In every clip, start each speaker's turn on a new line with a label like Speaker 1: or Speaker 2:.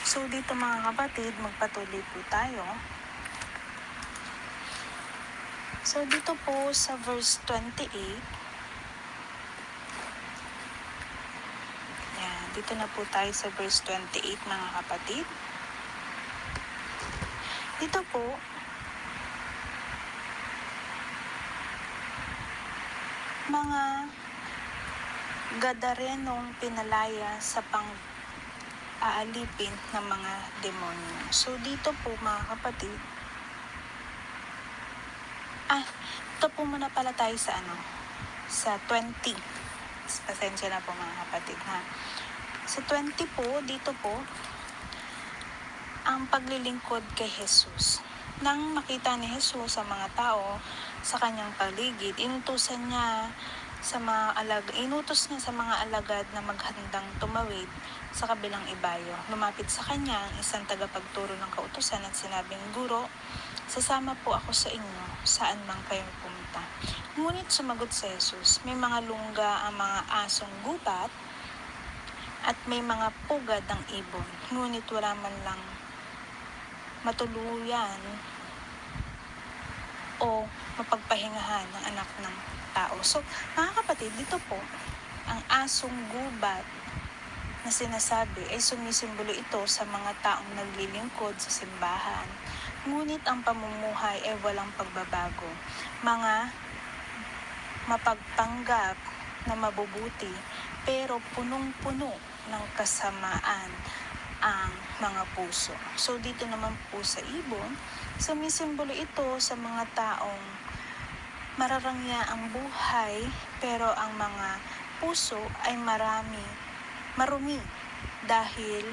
Speaker 1: So dito mga kapatid, magpatuloy po tayo. So dito po sa verse 28, yan, dito na po tayo sa verse 28 mga kapatid. Dito po, mga Gadarenong pinalaya sa aalipin ng mga demonyo. So dito po mga kapatid, ito po muna pala tayo sa 20. Pasensya na po mga kapatid ha. Sa 20 po, dito po, ang paglilingkod kay Jesus. Nang makita ni Jesus sa mga tao sa kanyang paligid, inutos niya sa mga alagad na maghandang tumawid sa kabilang ibayo. Lumapit sa kanya ang isang tagapagturo ng kautusan at sinabing, "Guro, sasama po ako sa inyo, saan mang kayo pumunta." Ngunit sumagot si Jesus, "May mga lungga ang mga asong gubat at may mga pugad ang ibon, ngunit wala man lang matuluyan o mapagpahingahan ng anak ng tao." So, mga kapatid, dito po, ang asong gubat na sinasabi ay sumisimbolo ito sa mga taong naglilingkod sa simbahan. Ngunit ang pamumuhay ay walang pagbabago. Mga mapagpanggap na mabubuti, pero punong-puno ng kasamaan ang mga puso. So dito naman po sa ibon, sumisimbolo ito sa mga taong mararangya ang buhay, pero ang mga puso ay marumi dahil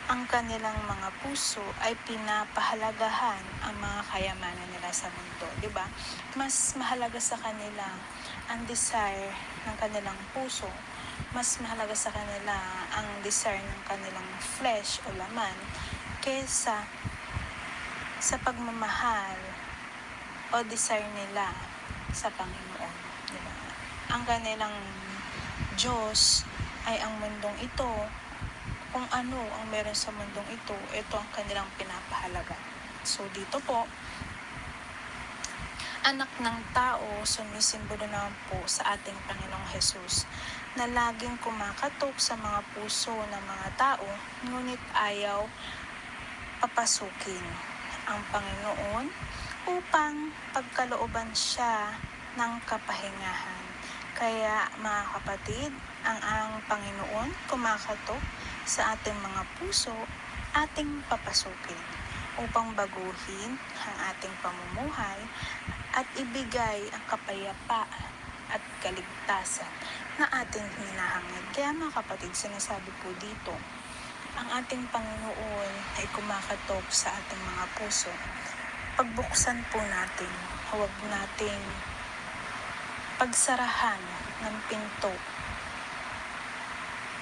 Speaker 1: ang kanilang mga puso ay pinapahalagahan ang mga kayamanan nila sa mundo, di ba? Mas mahalaga sa kanila ang desire ng kanilang puso, mas mahalaga sa kanila ang desire ng kanilang flesh o laman kaysa sa pagmamahal o desire nila sa Panginoon, di ba? Ang kanilang Diyos ay ang mundong ito. Kung ano ang meron sa mundong ito ang kanilang pinapahalaga. So dito po, anak ng tao, sumisimbolo naman po sa ating Panginoong Jesus na laging kumakatok sa mga puso ng mga tao, ngunit ayaw papasukin ang Panginoon upang pagkalooban siya ng kapahingahan. Kaya mga kapatid, ang Panginoon kumakatok sa ating mga puso, ating papasukin upang baguhin ang ating pamumuhay at ibigay ang kapayapaan at kaligtasan na ating hinahangad. Kaya mga kapatid, sinasabi po dito, ang ating Panginoon ay kumakatok sa ating mga puso. Pagbuksan po natin, huwag nating pagsarahan ng pinto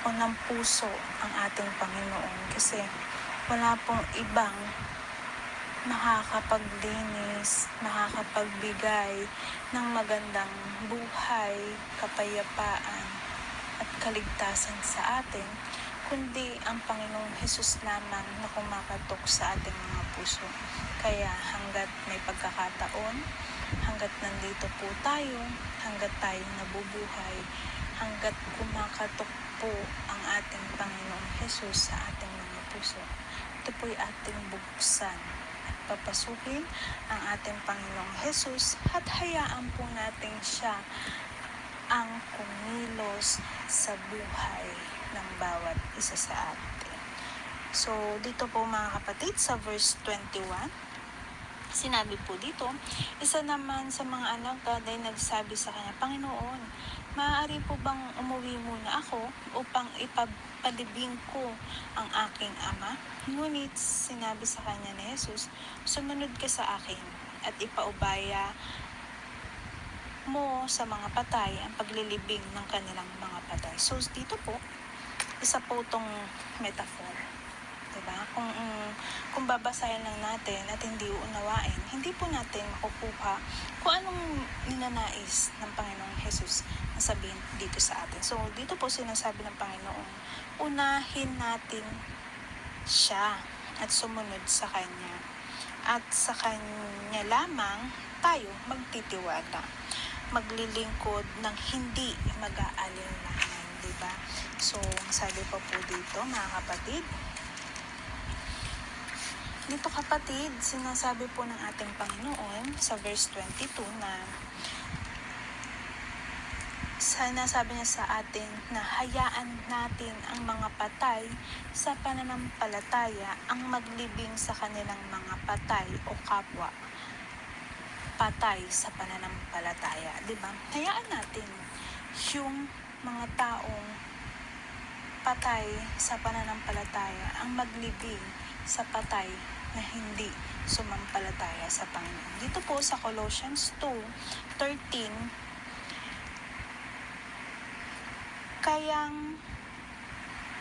Speaker 1: o ng puso ang ating Panginoon, kasi wala pong ibang makakapaglinis, makakapagbigay ng magandang buhay, kapayapaan at kaligtasan sa atin, kundi ang Panginoong Hesus lamang na kumakatok sa ating mga puso. Kaya hanggat may pagkakataon, hanggat nandito po tayo, hanggat tayo nabubuhay, hanggat kumakatok po ang ating Panginoong Hesus sa ating mga puso, ito po'y ating bubuksan at papasukin ang ating Panginoong Hesus at hayaan po natin siya ang kumilos sa buhay ng bawat isa sa atin. So dito po mga kapatid, sa verse 21, sinabi po dito, isa naman sa mga alagad ay nagsabi sa kanya, "Panginoon, maaari po bang umuwi muna ako upang ipagpalibing ko ang aking ama?" Ngunit sinabi sa kanya ni Jesus, "Sumunod ka sa akin at ipaubaya mo sa mga patay ang paglilibing ng kanilang mga patay." So dito po, isa po itong metaphor. Diba? Kung babasahin lang natin at hindi uunawain, hindi po natin makukuha kung anong ninanais ng Panginoong Jesus na sabihin dito sa atin. So, dito po sinasabi ng Panginoon, unahin natin siya at sumunod sa Kanya. At sa Kanya lamang tayo magtitiwala, maglilingkod ng hindi mag-aalinlangan, diba? So, sabi pa po dito, mga kapatid, dito kapatid, sinasabi po ng ating Panginoon sa verse 22 na sinasabi niya sa atin na hayaan natin ang mga patay sa pananampalataya ang maglibing sa kanilang mga patay o kapwa patay sa pananampalataya, di ba? Hayaan natin yung mga taong patay sa pananampalataya ang maglibing sa patay na hindi sumampalataya sa Panginoon. Dito po sa Colossians 2:13,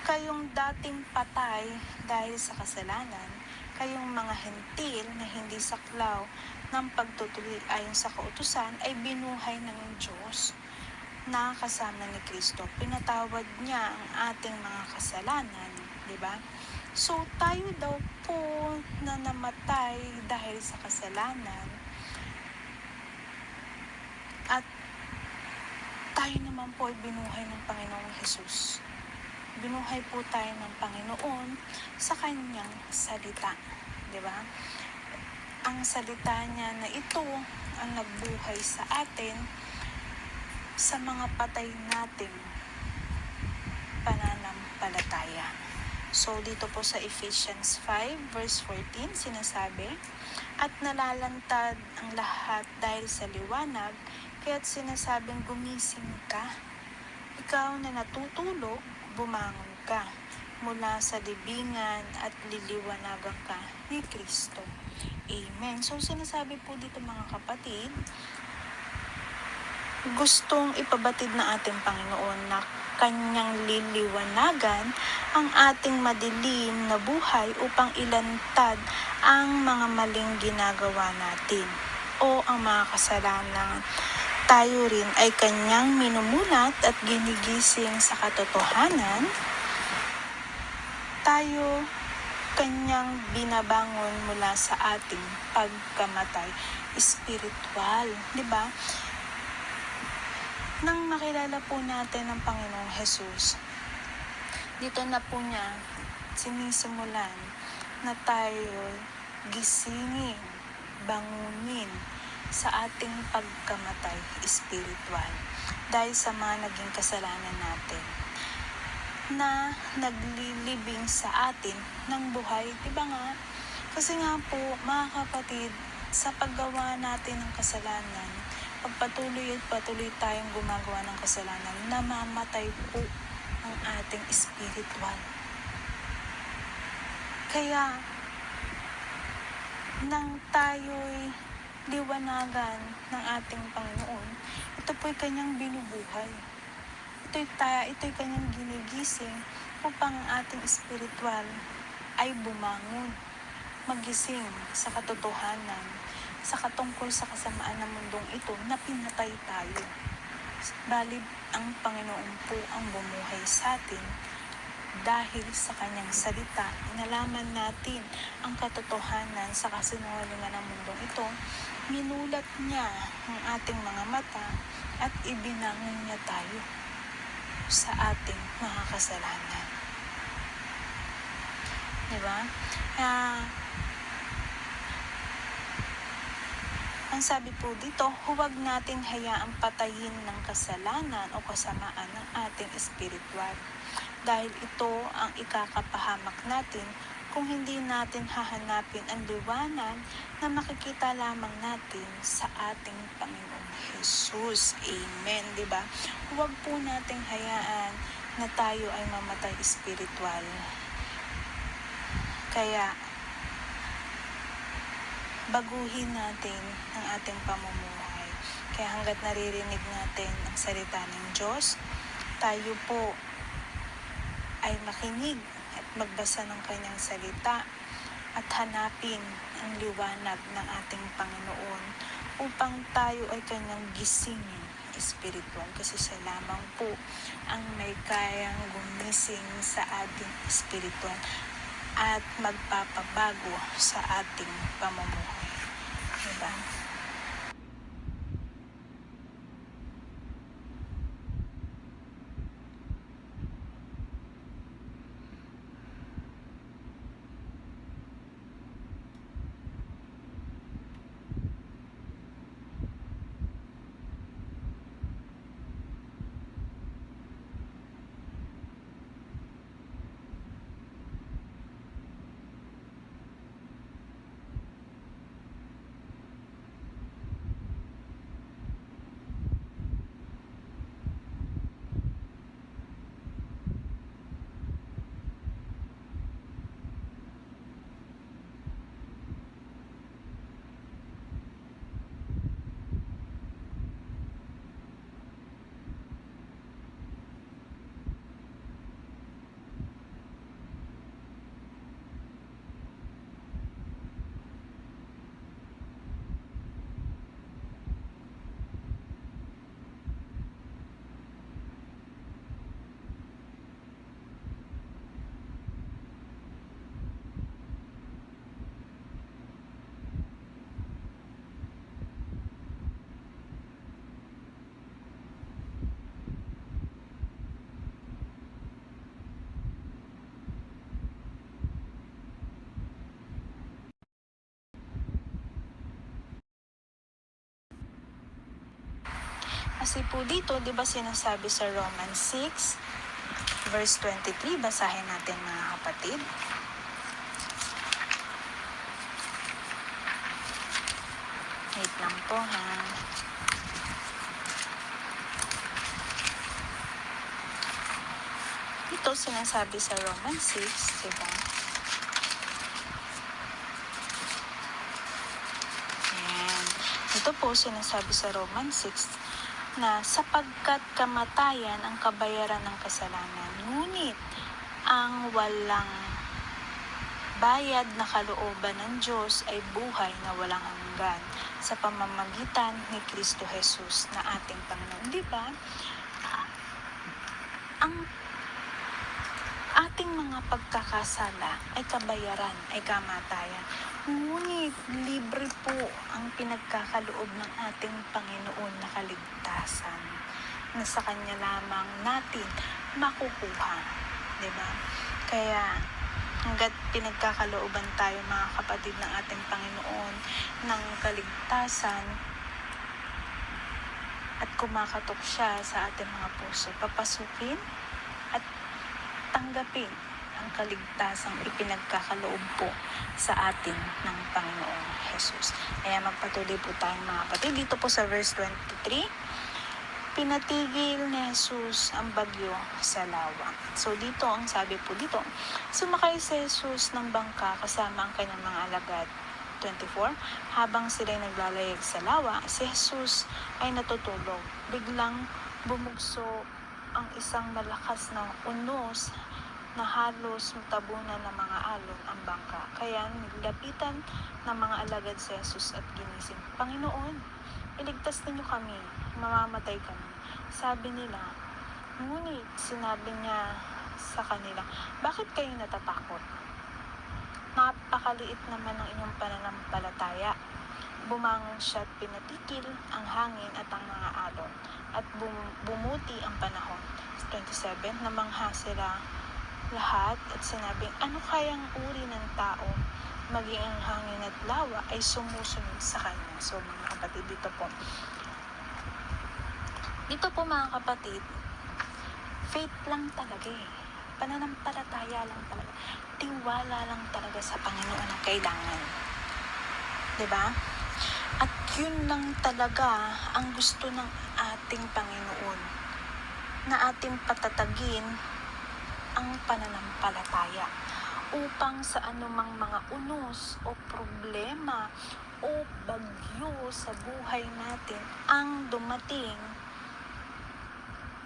Speaker 1: kayong dating patay dahil sa kasalanan, kayong mga hentil na hindi saklaw ng pagtutuloy ayon sa kautusan ay binuhay ng Diyos na kasama ni Kristo. Pinatawad niya ang ating mga kasalanan, di ba? So, tayo daw po na namatay dahil sa kasalanan at tayo naman po ay binuhay ng Panginoong Hesus. Binuhay po tayo ng Panginoon sa Kanyang salita, di ba? Ang salita niya na ito ang nagbuhay sa atin sa mga patay nating pananampalataya. So, dito po sa Ephesians 5 verse 14, sinasabi, at nalalantad ang lahat dahil sa liwanag, kaya't sinasabing gumising ka. Ikaw na natutulog, bumangon ka mula sa libingan at liliwanagan ka ni Kristo. Amen. So, sinasabi po dito mga kapatid, gustong ipabatid ng ating Panginoon na Kanyang liliwanagan ang ating madilim na buhay upang ilantad ang mga maling ginagawa natin o ang mga kasalanan. Tayo rin ay Kanyang minumulat at ginigising sa katotohanan. Tayo Kanyang binabangon mula sa ating pagkamatay espiritual, di ba? Nang makilala po natin ang Panginoong Hesus, dito na po niya sinisimulan na tayo gisingin, bangunin sa ating pagkamatay espiritual dahil sa mga naging kasalanan natin na naglilibing sa atin ng buhay. Diba nga? Kasi nga po, mga kapatid, sa paggawa natin ng kasalanan, pagpatuloy at patuloy tayong gumagawa ng kasalanan, namamatay po ang ating espiritual. Kaya, nang tayo'y liwanagan ng ating Panginoon, ito po'y Kanyang binubuhay. Ito'y Kanyang ginigising upang ang ating espiritual ay bumangon, magising sa katotohanan, sa katungkol sa kasamaan ng mundong ito na pinatay tayo. Balib ang Panginoon po ang bumuhay sa atin dahil sa Kanyang salita. Nalaman natin ang katotohanan sa kasinungalingan ng mundong ito. Minulat niya ang ating mga mata at ibinangon niya tayo sa ating mga kasalanan. Diba? Ang sabi po dito, huwag natin hayaang patayin ng kasalanan o kasamaan ng ating espiritual. Dahil ito ang ikakapahamak natin kung hindi natin hahanapin ang liwanag na makikita lamang natin sa ating Panginoong Hesus. Amen, di ba? Huwag po nating hayaan na tayo ay mamatay espiritual. Kaya, baguhin natin ang ating pamumuhay. Kaya hanggat naririnig natin ang salita ng Diyos, tayo po ay makinig at magbasa ng Kanyang salita at hanapin ang liwanag ng ating Panginoon upang tayo ay Kanyang gisingin espiritual. Kasi siya lamang po ang may kayang gumising sa ating espiritual. at magpapabago sa ating pamumuhay. Diba? Kasi po dito, di ba sinasabi sa Romans 6, verse 23, basahin natin mga kapatid. Wait lang po ha. Ito sinasabi sa Romans 6, di ba? Ayan. Ito po sinasabi sa Romans 6, na sapagkat kamatayan ang kabayaran ng kasalanan, ngunit ang walang bayad na kalooban ng Diyos ay buhay na walang hanggan sa pamamagitan ni Kristo Jesus na ating Panginoon. Di ba? Ang ating mga pagkakasala ay kabayaran, ay kamatayan. Ngunit libre po ang pinagkakaloob ng ating Panginoon na kaligtasan na sa Kanya lamang natin makukuha. Diba? Kaya hanggat pinagkakalooban tayo mga kapatid ng ating Panginoon ng kaligtasan at kumakatok siya sa ating mga puso, papasukin at tanggapin ang kaligtasang ipinagkakaloob po sa atin ng Panginoong Jesus. Kaya magpatuloy po tayong mga kapatid. Dito po sa verse 23, pinatigil ni Jesus ang bagyo sa lawa. So dito, ang sabi po dito, sumakay si Jesus ng bangka kasama ang kanyang mga alagad. 24, habang sila'y naglalayag sa lawa, si Jesus ay natutulog. Biglang bumugso ang isang malakas na unos na halos matabunan ng mga alon ang bangka. Kaya naglapitan ng mga alagad si Jesus at ginising, Panginoon, iligtas ninyo kami, mamamatay kami. Sabi nila, ngunit sinabi niya sa kanila, bakit kayo natatakot? Napakaliit naman ng inyong pananampalataya. Bumangon siya at pinatikil ang hangin at ang mga alon at bumuti ang panahon. 27, namangha sila lahat at sinabing, ano kayang uri ng tao maging ang hangin at lawa ay sumusunod sa kanya. So mga kapatid, dito po mga kapatid, faith lang talaga pananampalataya lang talaga, tiwala lang talaga sa Panginoon ang kailangan, diba? At yun lang talaga ang gusto ng ating Panginoon, na ating patatagin ang pananampalataya upang sa anumang mga unos o problema o bagyo sa buhay natin ang dumating,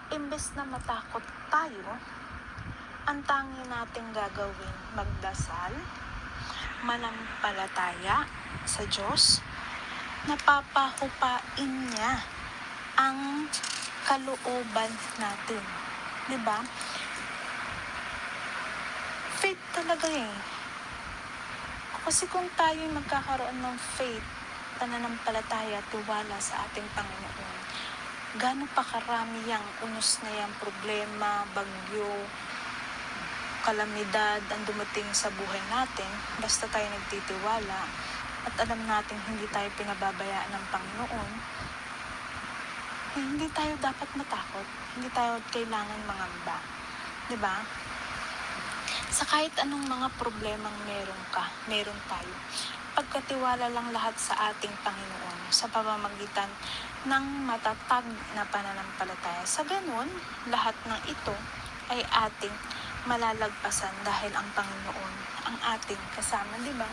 Speaker 1: imbes na matakot tayo, ang tangi nating gagawin, magdasal, manampalataya sa Diyos, napapahupain niya ang kalooban natin. Diba? Faith talaga Kasi kung tayo magkakaroon ng faith, pananampalataya, tiwala sa ating Panginoon, gaano pa karami yang unos na yang problema, bagyo, kalamidad ang dumating sa buhay natin, basta tayo nagtitiwala at alam natin hindi tayo pinababayaan ng Panginoon, hindi tayo dapat matakot, hindi tayo kailangan mangamba. Diba? Sa kahit anong mga problemang meron tayo, pagkatiwala lang lahat sa ating Panginoon sa pamamagitan ng matatag na pananampalataya. Sa ganun, lahat ng ito ay ating malalagpasan dahil ang Panginoon ang ating kasama, di ba?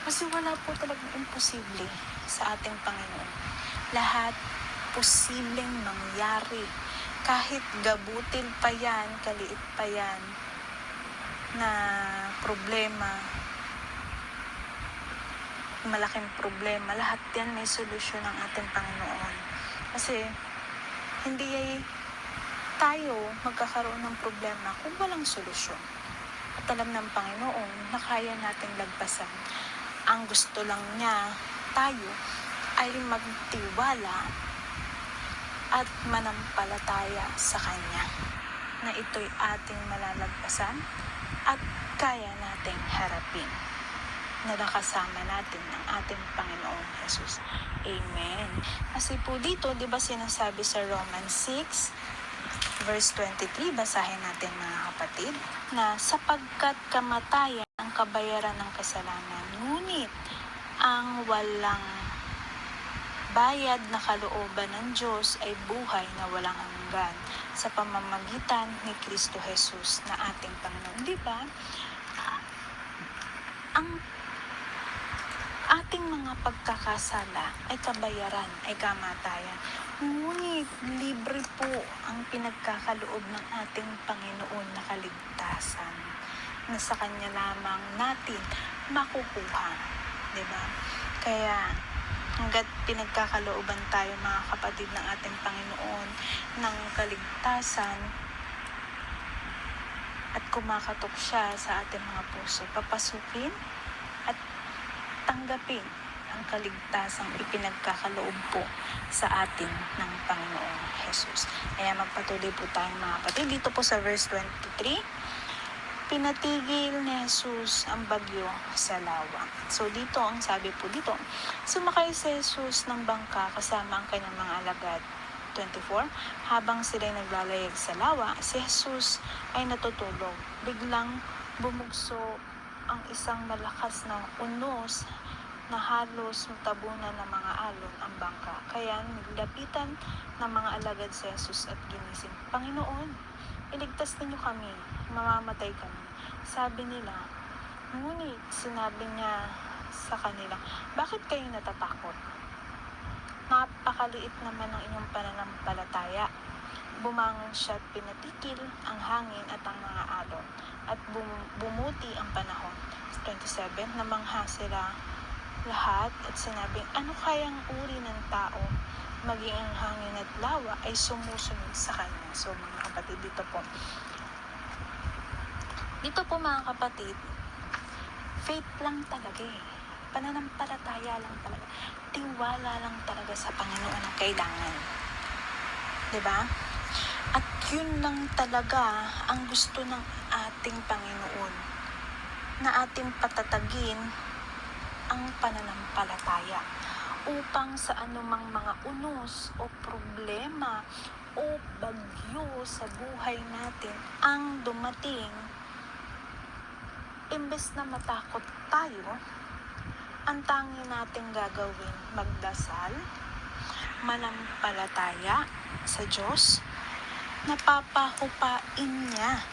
Speaker 1: Kasi wala po talagang imposible sa ating Panginoon. Lahat posibleng mangyari. Kahit gabutil pa yan, kaliit pa yan, na problema, malaking problema, lahat yan may solusyon ng ating Panginoon. Kasi hindi tayo magkakaroon ng problema kung walang solusyon. At alam ng Panginoon na kaya nating lagpasan. Ang gusto lang niya tayo ay magtiwala at manampalataya sa Kanya na ito'y ating malalagpasan at kaya nating harapin na nakasama natin ang ating Panginoong Jesus. Amen. Kasi po dito, di ba sinasabi sa Romans 6, verse 23, basahin natin mga kapatid, na sapagkat kamatayan ang kabayaran ng kasalanan, ngunit ang walang bayad na kalooban ng Diyos ay buhay na walang hanggan sa pamamagitan ni Kristo Jesus na ating Panginoon. Di ba? Ang ating mga pagkakasala ay kabayaran, ay kamatayan. Ngunit libre po ang pinagkakaloob ng ating Panginoon na kaligtasan na sa Kanya lamang natin makukuha. Di ba? Kaya hanggat pinagkakalooban tayo mga kapatid ng ating Panginoon ng kaligtasan at kumakatok siya sa ating mga puso, papasukin at tanggapin ang kaligtasang ipinagkakaloob po sa atin ng Panginoong Jesus. Kaya magpatuloy po tayong mga kapatid. Dito po sa verse 23, pinatigil ni Jesus ang bagyo sa lawa. So dito, ang sabi po dito, sumakay si Jesus ng bangka kasama ang kanyang mga alagad. 24, habang sila'y naglalayag sa lawa, si Jesus ay natutulog. Biglang bumugso ang isang malakas na unos na halos matabunan ng mga alon ang bangka. Kaya naglapitan ng mga alagad si Jesus at ginising, Panginoon, iligtas ninyo kami, mamamatay kami. Sabi nila, ngunit sinabi niya sa kanila, bakit kayo natatakot? Napakaliit naman ng inyong pananampalataya. Bumangon siya at pinatikil ang hangin at ang mga alon at bumuti ang panahon. 27, namangha sila lahat at sinabing, ano kayang uri ng tao maging ang hangin at lawa ay sumusunod sa kanya. So mga kapatid, dito po mga kapatid, faith lang talaga pananampalataya lang talaga, tiwala lang talaga sa Panginoon ang kailangan, diba? At yun lang talaga ang gusto ng ating Panginoon, na ating patatagin ang pananampalataya upang sa anumang mga unos o problema o bagyo sa buhay natin ang dumating, imbes na matakot tayo, ang tangi nating gagawin, magdasal, manampalataya sa Diyos, napapahupain niya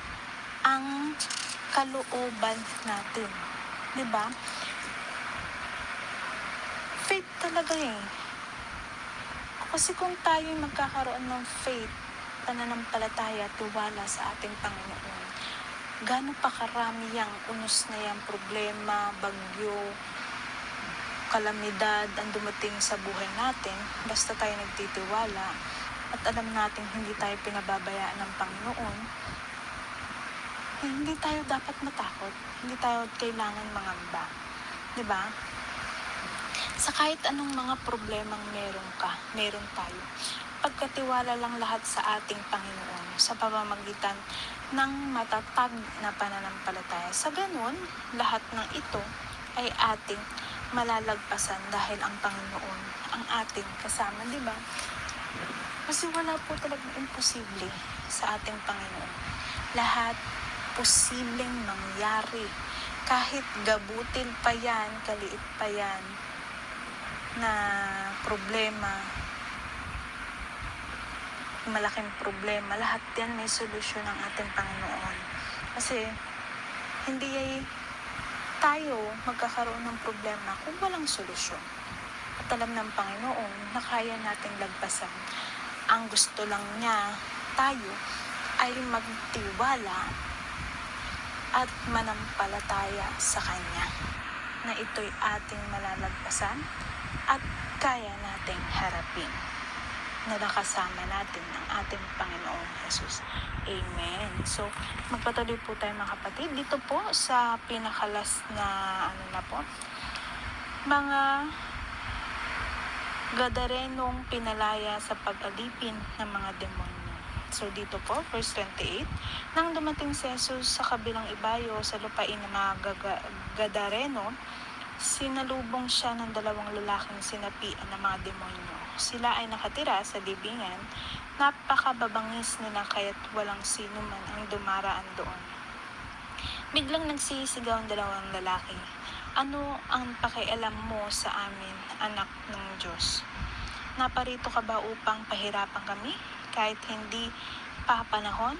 Speaker 1: ang kalooban natin. Diba? Faith talaga Kasi kung tayo magkakaroon ng faith, pananampalataya, tiwala sa ating Panginoon, gaano pa karami yang unos na yang problema, bagyo, kalamidad ang dumating sa buhay natin, basta tayo nagtitiwala at alam natin hindi tayo pinababayaan ng Panginoon, hindi tayo dapat matakot. Hindi tayo kailangan mangamba. 'Di ba? Sa kahit anong mga problemang meron tayo. Pagkatiwala lang lahat sa ating Panginoon sa pamamagitan ng matatag na pananampalataya. Sa ganun, lahat ng ito ay ating malalagpasan dahil ang Panginoon ang ating kasama, di ba? Kasi wala po talagang imposible sa ating Panginoon. Lahat posibleng mangyari. Kahit gabutin pa yan, kaliit pa yan, na problema, malaking problema, lahat yan may solusyon ng ating Panginoon. Kasi hindi tayo magkakaroon ng problema kung walang solusyon. At alam ng Panginoon na kaya nating lagpasan. Ang gusto lang niya tayo ay magtiwala at manampalataya sa Kanya na ito'y ating malalagpasan at kaya nating harapin na nakasama natin ng ating Panginoong Jesus. Amen. So, magpatuloy po tayo mga kapatid. Dito po sa pinakalas na mga Gadarenong pinalaya sa pag-alipin ng mga demonyo. So dito po, verse 28, nang dumating si Jesus sa kabilang ibayo sa lupain ng mga Gadareno, sinalubong siya ng 2 lalaking sinapian ng mga demonyo. Sila ay nakatira sa libingan, napakababangis nila kaya't walang sino man ang dumaraan doon. Biglang nagsisigaw ang 2 lalaki, "Ano ang pakialam mo sa amin, anak ng Diyos? Naparito ka ba upang pahirapan kami, kahit hindi pa panahon?"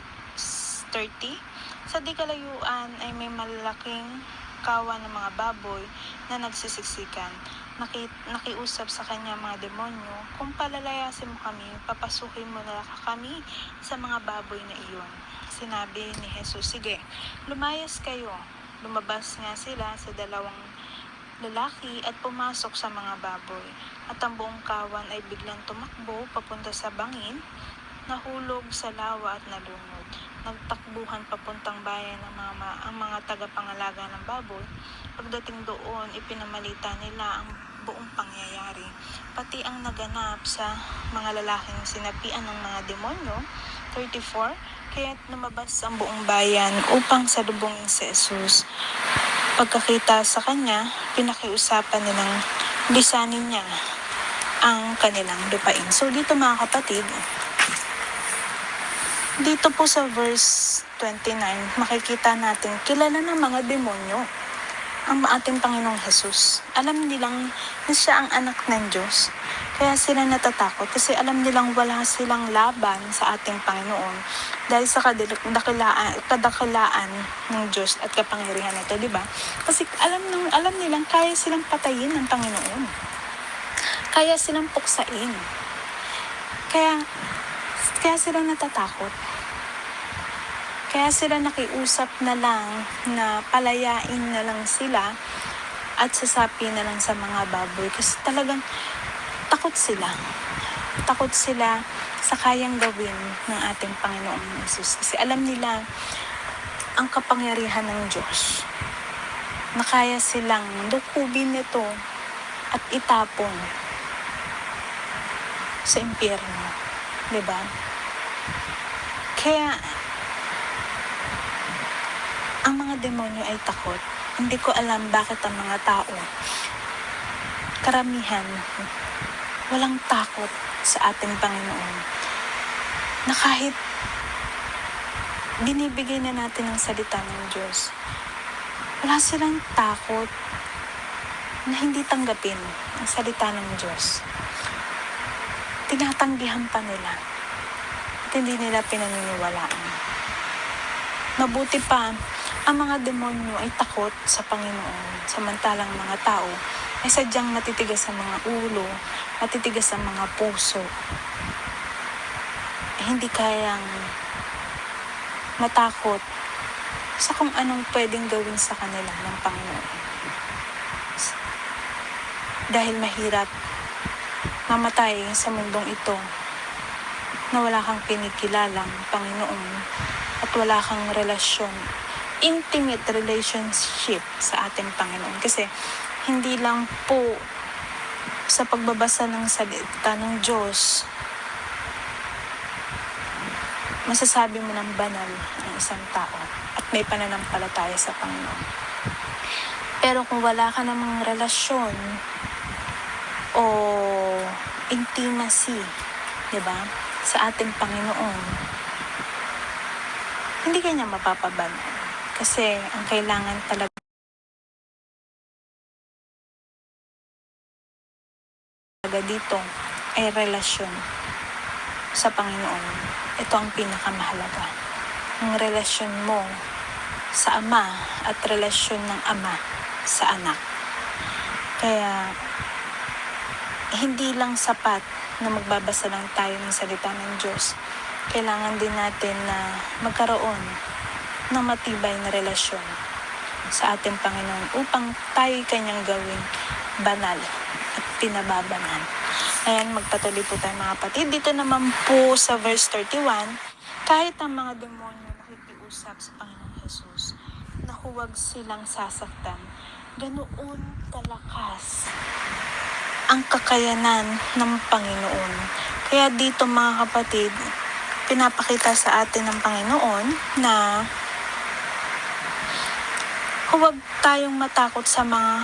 Speaker 1: 30. Sa di kalayuan ay may malaking kawan ng mga baboy na nagsisiksikan. Nakiusap sa kanya mga demonyo, "Kung palalayasin mo kami, papasukin mo na kami sa mga baboy na iyon." Sinabi ni Jesus, "Sige, lumayas kayo." Lumabas nga sila sa 2 lalaki at pumasok sa mga baboy. At ang buong kawan ay biglang tumakbo papunta sa bangin, nahulog sa lawa at nalunod. Nagtakbuhan papuntang bayan ang mga tagapangalaga ng baboy. Pagdating doon, ipinamalita nila ang buong pangyayari, pati ang naganap sa mga lalaking sinapian ng mga demonyo. 34. Kaya't lumabas ang buong bayan upang salubungin si Jesus. Pagkakita sa kanya, pinakiusapan nilang lisanin niya ang kanilang lupain. So dito mga kapatid, dito po sa verse 29, makikita natin kilala ng mga demonyo ang ating Panginoong Jesus. Alam nilang na siya ang anak ng Diyos. Kaya sila natatakot kasi alam nilang wala silang laban sa ating Panginoon dahil sa kadakilaan ng Diyos at kapangyarihan nito, di ba? Kasi alam nilang kaya silang patayin ng Panginoon. Kaya silang puksain. Kaya sila natatakot. Kaya sila nakiusap na lang na palayain na lang sila at sasapi na lang sa mga baboy. Kasi talagang takot sila. Takot sila sa kayang gawin ng ating Panginoong Jesus. Kasi alam nila ang kapangyarihan ng Diyos na kaya silang lukubin nito at itapon sa impyerno. Diba? Kaya ang mga demonyo ay takot. Hindi ko alam bakit ang mga tao, karamihan, walang takot sa ating Panginoon. Na kahit binibigay na natin ang salita ng Diyos, wala silang takot na hindi tanggapin ang salita ng Diyos. Tinatanggihan pa nila at hindi nila pinaniniwalaan. Mabuti pa, ang mga demonyo ay takot sa Panginoon, samantalang mga tao ay sadyang matitigas ang mga ulo, matitigas ang mga puso. Hindi kayang matakot sa kung anong pwedeng gawin sa kanila ng Panginoon. Dahil mahirap mamatay sa mundong ito na wala kang pinikilalang Panginoon at wala kang relasyon intimate relationship sa ating Panginoon. Kasi hindi lang po sa pagbabasa ng salita ng Diyos, masasabi mo ng banal ang isang tao at may pananampalataya sa Panginoon. Pero kung wala ka namang relasyon o intimacy, di ba, sa ating Panginoon, hindi ka niya mapapabanal. Kasi ang kailangan talaga dito ay relasyon sa Panginoon. Ito ang pinakamahalaga. Ang relasyon mo sa Ama at relasyon ng Ama sa anak. Kaya hindi lang sapat na magbabasa lang tayo ng salita ng Diyos. Kailangan din natin na magkaroon ng matibay na relasyon sa ating Panginoon upang tayo kanyang gawing banal at pinababanal. Ayan, magpatuloy po tayo mga kapatid. Dito naman po sa verse 31, kahit ang mga demonyo nakikiusap sa Panginoong Jesus na huwag silang sasaktan, ganoon kalakas ang kakayanan ng Panginoon. Kaya dito mga kapatid, pinapakita sa atin ng Panginoon na huwag tayong matakot sa mga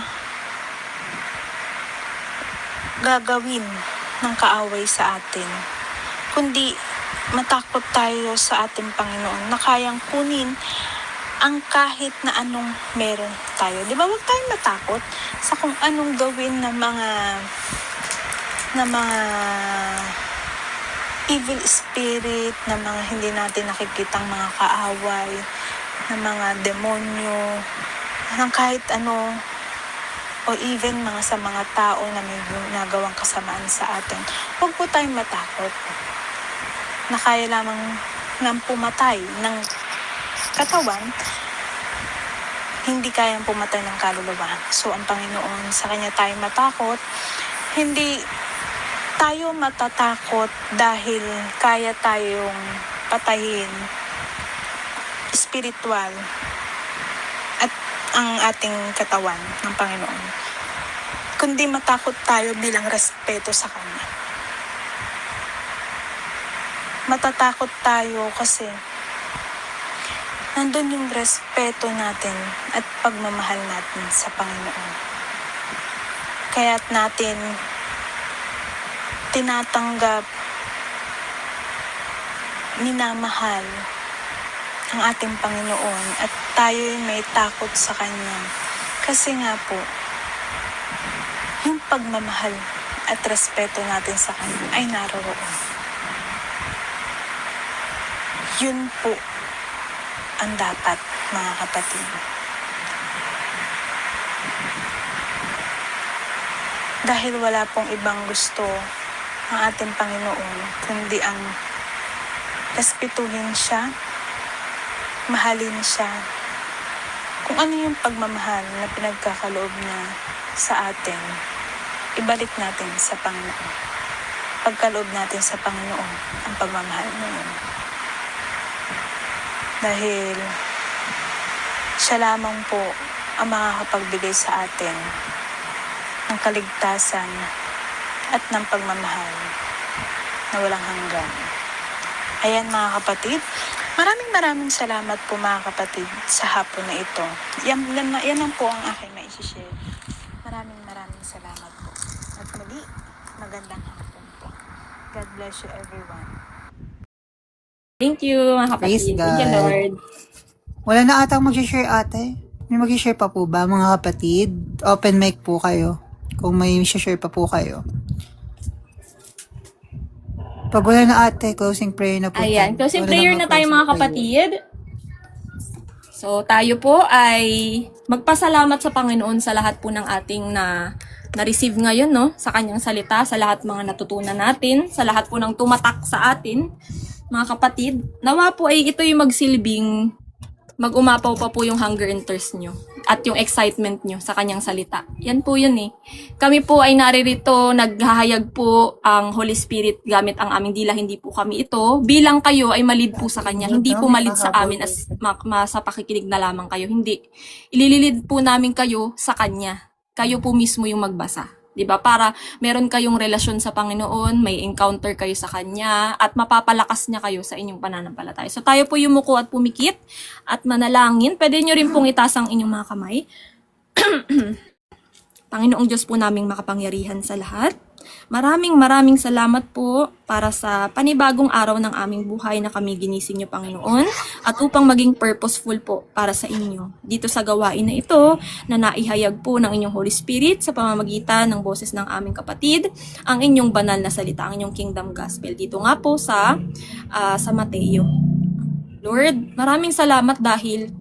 Speaker 1: gagawin ng kaaway sa atin, kundi matakot tayo sa ating Panginoon na kayang kunin ang kahit na anong meron tayo. Di ba? Huwag tayong matakot sa kung anong gawin ng mga evil spirit, na mga hindi natin nakikitang mga kaaway, na mga demonyo, ng kahit ano, o even sa mga tao na may ginagawang kasamaan sa atin. Huwag po tayong matakot na kaya lamang ng pumatay ng katawan, hindi kayang pumatay ng kaluluwa. So, ang Panginoon, sa Kanya tayo matakot. Hindi tayo matatakot dahil kaya tayong patayin spiritual at ang ating katawan ng Panginoon. Kundi matakot tayo bilang respeto sa Kanya. Matatakot tayo kasi nandun yung respeto natin at pagmamahal natin sa Panginoon. Kaya't natin tinatanggap, minamahal ang ating Panginoon at tayo'y may takot sa Kanya. Kasi nga po, yung pagmamahal at respeto natin sa Kanya ay naroroon. Yun po ang dapat, mga kapatid. Dahil wala pong ibang gusto ang ating Panginoon, kundi ang respetuhin siya, mahalin siya. Kung ano yung pagmamahal na pinagkakaloob niya sa atin, ibalik natin sa Panginoon. Pagkaloob natin sa Panginoon ang pagmamahal na yun. Dahil siya lamang po ang makakapagbigay sa atin ng kaligtasan at ng pagmamahal na walang hanggan. Ayan mga kapatid, maraming salamat po mga kapatid sa hapon na ito. Yan lang po ang aking maisishare. Maraming salamat po. At muli, magandang hapon po. God bless you everyone.
Speaker 2: Thank you, mga
Speaker 3: Praise
Speaker 2: kapatid. Thank you,
Speaker 3: God.
Speaker 2: Lord.
Speaker 3: Wala na atang mag-share ate. May mag-share pa po ba mga kapatid? Open mic po kayo. Kung may share pa po kayo. Pag wala na ate, closing prayer na po.
Speaker 2: Ayan, closing
Speaker 3: Wala
Speaker 2: prayer na tayo
Speaker 3: closing
Speaker 2: mga
Speaker 3: prayer.
Speaker 2: kapatid. So, tayo po ay magpasalamat sa Panginoon sa lahat po ng ating na-receive ngayon, no? Sa kanyang salita, sa lahat mga natutunan natin, sa lahat po ng tumatak sa atin, mga kapatid. Nawa po ay ito yung magsilbing mag-umapaw pa po yung hunger and thirst nyo at yung excitement nyo sa kanyang salita. Yan po yun eh. Kami po ay naririto, naghahayag po ang Holy Spirit gamit ang aming dila. Hindi po kami ito. Bilang kayo ay malid po sa kanya. Hindi po malid sa amin as sa pakikinig na lamang kayo. Hindi. Ilililid po namin kayo sa kanya. Kayo po mismo yung magbasa. 'Di ba? Para meron kayong relasyon sa Panginoon, may encounter kayo sa Kanya, at mapapalakas niya kayo sa inyong pananampalataya. So tayo po yumuko at pumikit at manalangin. Pwede nyo rin pong itaas ang inyong mga kamay. Panginoong Diyos po naming makapangyarihan sa lahat. Maraming salamat po para sa panibagong araw ng aming buhay na kami ginising niyo, Panginoon, at upang maging purposeful po para sa inyo. Dito sa gawain na ito, na naihayag po ng inyong Holy Spirit sa pamamagitan ng boses ng aming kapatid, ang inyong banal na salita, ang inyong kingdom gospel. Dito nga po sa Mateo. Lord, maraming salamat dahil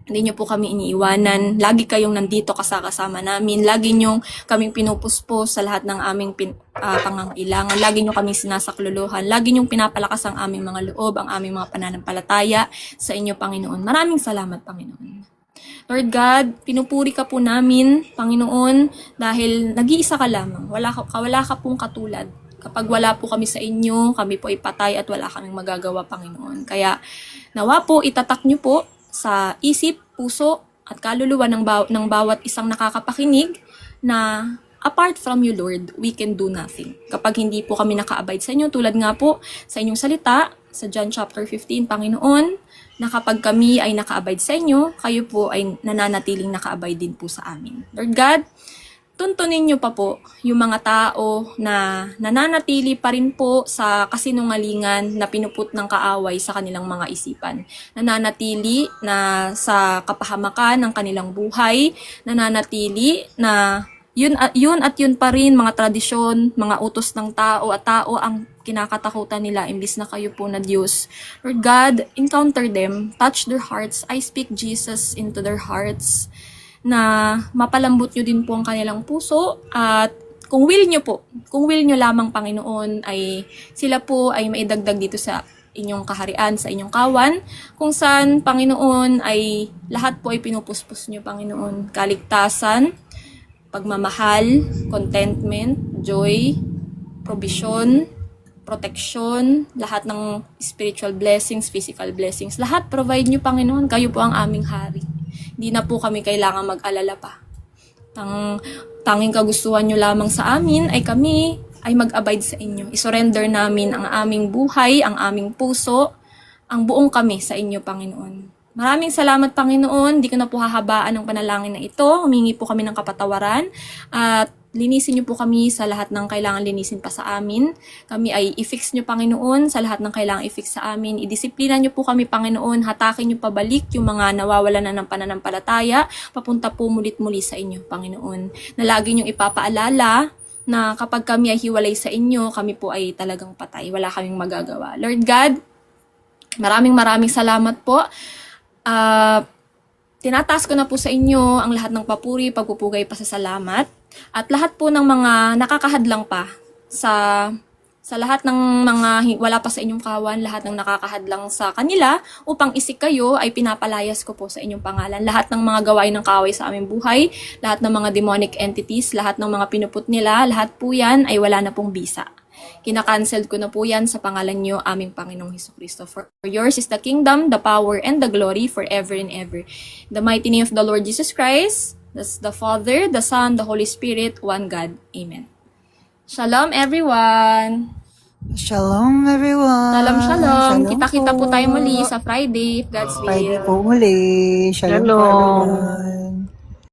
Speaker 2: hindi niyo po kami iniiwanan. Lagi kayong nandito kasama namin. Lagi niyo kaming pinupuspos sa lahat ng aming pangangailangan. Lagi niyo kaming sinasakluluhan. Lagi niyo pinapalakas ang aming mga loob, ang aming mga pananampalataya sa inyo, Panginoon. Maraming salamat, Panginoon. Lord God, pinupuri ka po namin, Panginoon, dahil nag-iisa ka lamang. Wala ka pong katulad. Kapag wala po kami sa inyo, kami po ay patay at wala kaming magagawa, Panginoon. Kaya nawa po, itatak niyo po sa isip, puso, at kaluluwa ng bawat isang nakakapakinig na apart from you, Lord, we can do nothing. Kapag hindi po kami naka-abide sa inyo, tulad nga po sa inyong salita, sa John chapter 15, Panginoon, na kapag kami ay naka-abide sa inyo, kayo po ay nananatiling naka-abide din po sa amin. Lord God, tuntunin niyo pa po yung mga tao na nananatili pa rin po sa kasinungalingan na pinuput ng kaaway sa kanilang mga isipan. Nananatili na sa kapahamakan ng kanilang buhay, nananatili na yun at yun pa rin, mga tradisyon, mga utos ng tao at tao ang kinakatakutan nila imbis na kayo po na Diyos. Lord God, encounter them, touch their hearts. I speak Jesus into their hearts, na mapalambot nyo din po ang kanilang puso, at kung will nyo lamang, Panginoon, ay sila po ay maidagdag dito sa inyong kaharian, sa inyong kawan, kung saan, Panginoon, ay lahat po ay pinupuspos nyo, Panginoon. Kaligtasan, pagmamahal, contentment, joy, provision, protection, lahat ng spiritual blessings, physical blessings, lahat provide nyo, Panginoon. Kayo po ang aming hari. Hindi na po kami kailangan mag-alala pa. Tanging kagustuhan nyo lamang sa amin ay kami ay mag-abide sa inyo. I-surrender namin ang aming buhay, ang aming puso, ang buong kami sa inyo, Panginoon. Maraming salamat, Panginoon. Di ko na po hahabaan ang panalangin na ito. Humingi po kami ng kapatawaran at linisin niyo po kami sa lahat ng kailangan linisin pa sa amin. Kami ay i-fix niyo, Panginoon, sa lahat ng kailangan i-fix sa amin. Idisiplina niyo po kami, Panginoon. Hatakin niyo pabalik yung mga nawawala na ng pananampalataya. Papunta po mulit-muli sa inyo, Panginoon. Na lagi niyong ipapaalala na kapag kami ay hiwalay sa inyo, kami po ay talagang patay. Wala kaming magagawa. Lord God, maraming salamat po. Tinataas ko na po sa inyo ang lahat ng papuri, pagpupugay, pasasalamat, at lahat po ng mga nakakahadlang pa sa lahat ng mga wala pa sa inyong kawan, lahat ng nakakahadlang sa kanila upang isik kayo, ay pinapalayas ko po sa inyong pangalan. Lahat ng mga gawain ng kaaway sa aming buhay, lahat ng mga demonic entities, lahat ng mga pinuput nila, lahat po yan ay wala na pong bisa. Kinakancel ko na po yan sa pangalan niyo, aming Panginoong Hesukristo. For yours is the kingdom, the power, and the glory forever and ever. In the mighty name of the Lord Jesus Christ, that's the Father, the Son, the Holy Spirit, one God. Amen. Shalom, everyone!
Speaker 3: Shalom, everyone!
Speaker 2: Shalom! Kita-kita po tayo muli sa Friday, if God's will.
Speaker 3: Friday po muli. Shalom,
Speaker 4: Shalom.
Speaker 3: everyone.